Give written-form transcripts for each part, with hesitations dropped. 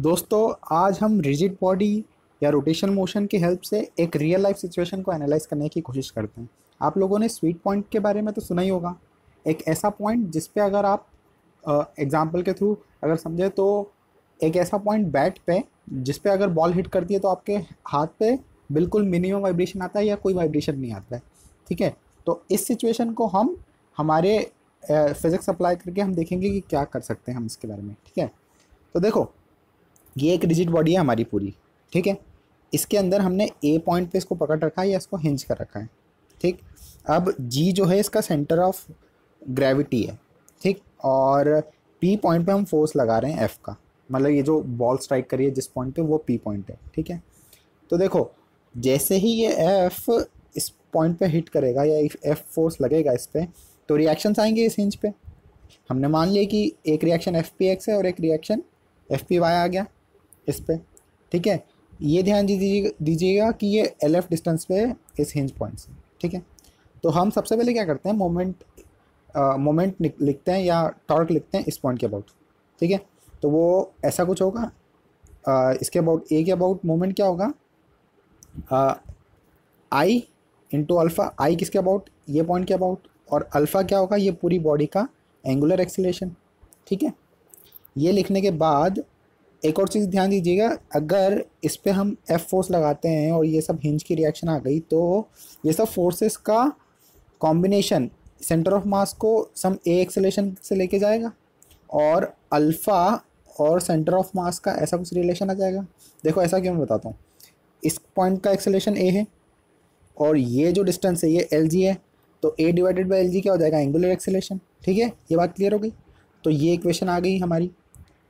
दोस्तों आज हम रिजिड बॉडी या रोटेशन मोशन की हेल्प से एक रियल लाइफ सिचुएशन को एनालाइज करने की कोशिश करते हैं। आप लोगों ने स्वीट पॉइंट के बारे में तो सुना ही होगा। एक ऐसा पॉइंट जिस पे अगर आप एग्जांपल के थ्रू अगर समझे तो एक ऐसा पॉइंट बैट पे जिस पे अगर बॉल हिट करती है तो आपके हाथ पे बिल्कुल मिनिमम वाइब्रेशन आता है या कोई वाइब्रेशन नहीं आता है। ठीक है, तो इस सिचुएशन को हम हमारे फिजिक्स अप्लाई करके हम देखेंगे कि क्या कर सकते हैं हम इसके बारे में। ठीक है, तो देखो ये एक रिजिड बॉडी है हमारी पूरी। ठीक है, इसके अंदर हमने ए पॉइंट पे इसको पकड़ रखा है या इसको हिंज कर रखा है। ठीक, अब जी जो है इसका सेंटर ऑफ ग्रेविटी है। ठीक, और पी पॉइंट पे हम फोर्स लगा रहे हैं एफ का, मतलब ये जो बॉल स्ट्राइक करी है जिस पॉइंट पे वो पी पॉइंट है। ठीक है, तो देखो जैसे ही ये एफ इस पॉइंट पे हिट करेगा या एफ फोर्स लगेगा इस पे तो रिएक्शंस आएंगे इस हिंज पे। हमने मान लिया कि एक रिएक्शन एफ पी एक्स है और एक रिएक्शन एफ पी वाई आ गया इस पे। ठीक है, ये ध्यान दीजिएगा कि ये एल एफ डिस्टेंस पे है इस हिंज पॉइंट से। ठीक है, तो हम सबसे पहले क्या करते हैं, मोमेंट लिखते हैं या टॉर्क लिखते हैं इस पॉइंट के अबाउट। ठीक है, तो वो ऐसा कुछ होगा, इसके अबाउट ए के अबाउट मोमेंट क्या होगा, आई इंटू अल्फ़ा। आई किसके अबाउट, ये पॉइंट के अबाउट, और अल्फ़ा क्या होगा, ये पूरी बॉडी का एंगुलर एक्सीलरेशन। ठीक है, ये लिखने के बाद एक और चीज़ ध्यान दीजिएगा, अगर इस पे हम एफ फोर्स लगाते हैं और ये सब हिंज की रिएक्शन आ गई तो ये सब फोर्सेस का कॉम्बिनेशन सेंटर ऑफ मास को सम ए एक्सेलेरेशन से लेके जाएगा और अल्फ़ा और सेंटर ऑफ मास का ऐसा कुछ रिलेशन आ जाएगा। देखो ऐसा क्यों मैं बताता हूँ, इस पॉइंट का एक्सेलेरेशन ए है और ये जो डिस्टेंस है ये एल जी है, तो ए डिवाइडेड बाई एल जी क्या हो जाएगा, एंगुलर एक्सेलेरेशन। ठीक है, ये बात क्लियर हो गई, तो ये इक्वेशन आ गई हमारी।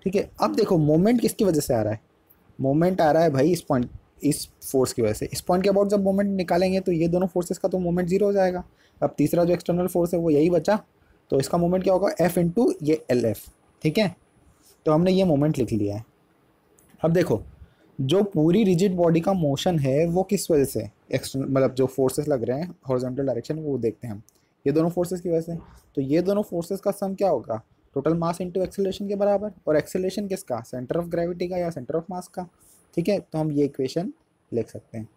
ठीक है, अब देखो मोमेंट किसकी वजह से आ रहा है, मोमेंट आ रहा है भाई इस पॉइंट, इस फोर्स की वजह से। इस पॉइंट के अबाउट जब मोमेंट निकालेंगे तो ये दोनों फोर्सेस का तो मोमेंट जीरो हो जाएगा। अब तीसरा जो एक्सटर्नल फोर्स है वो यही बचा, तो इसका मोमेंट क्या होगा, एफ इंटू ये एल एफ। ठीक है, तो हमने ये मोमेंट लिख लिया है। अब देखो जो पूरी रिजिड बॉडी का मोशन है वो किस वजह से, एक्सटर्नल मतलब जो फोर्सेस लग रहे हैं हॉरिजॉन्टल डायरेक्शन वो देखते हैं हम, ये दोनों फोर्सेस की वजह से। तो ये दोनों फोर्सेस का सम क्या होगा, टोटल मास इंटू एक्सेलरेशन के बराबर, और एक्सेलरेशन किसका, सेंटर ऑफ ग्रेविटी का या सेंटर ऑफ मास का। ठीक है, तो हम ये इक्वेशन लिख सकते हैं।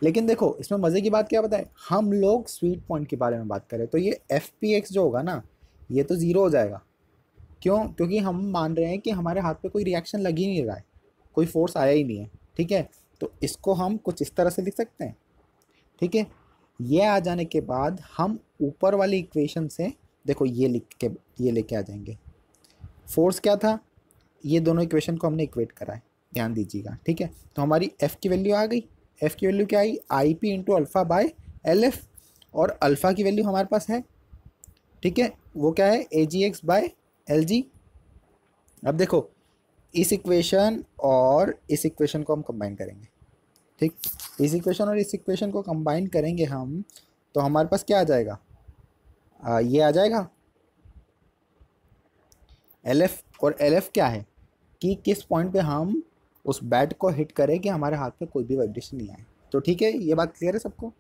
लेकिन देखो इसमें मज़े की बात क्या बताए, हम लोग स्वीट पॉइंट के बारे में बात करें तो ये एफ पी एक्स जो होगा ना ये तो ज़ीरो हो जाएगा। क्यों, क्योंकि हम मान रहे हैं कि हमारे हाथ पे कोई रिएक्शन लग ही नहीं रहा है, कोई फोर्स आया ही नहीं है। ठीक है, तो इसको हम कुछ इस तरह से लिख सकते हैं। ठीक है, ये आ जाने के बाद हम ऊपर वाली इक्वेशन से देखो ये लिख के ये लेके आ जाएंगे। फोर्स क्या था, ये दोनों इक्वेशन को हमने इक्वेट करा है, ध्यान दीजिएगा। ठीक है, तो हमारी एफ़ की वैल्यू आ गई, एफ़ की वैल्यू क्या आई, I P into alpha by L F, और अल्फ़ा की वैल्यू हमारे पास है। ठीक है, वो क्या है, A G X by L G. अब देखो इस इक्वेशन और इस इक्वेशन को हम कंबाइन करेंगे। ठीक, इस इक्वेशन और इस इक्वेशन को कंबाइन करेंगे हम, तो हमारे पास क्या आ जाएगा, ये आ जाएगा एल एफ। और एल एफ क्या है कि किस पॉइंट पे हम उस बैट को हिट करें कि हमारे हाथ पे कोई भी वाइब्रेशन नहीं आए। तो ठीक है, ये बात क्लियर है सबको।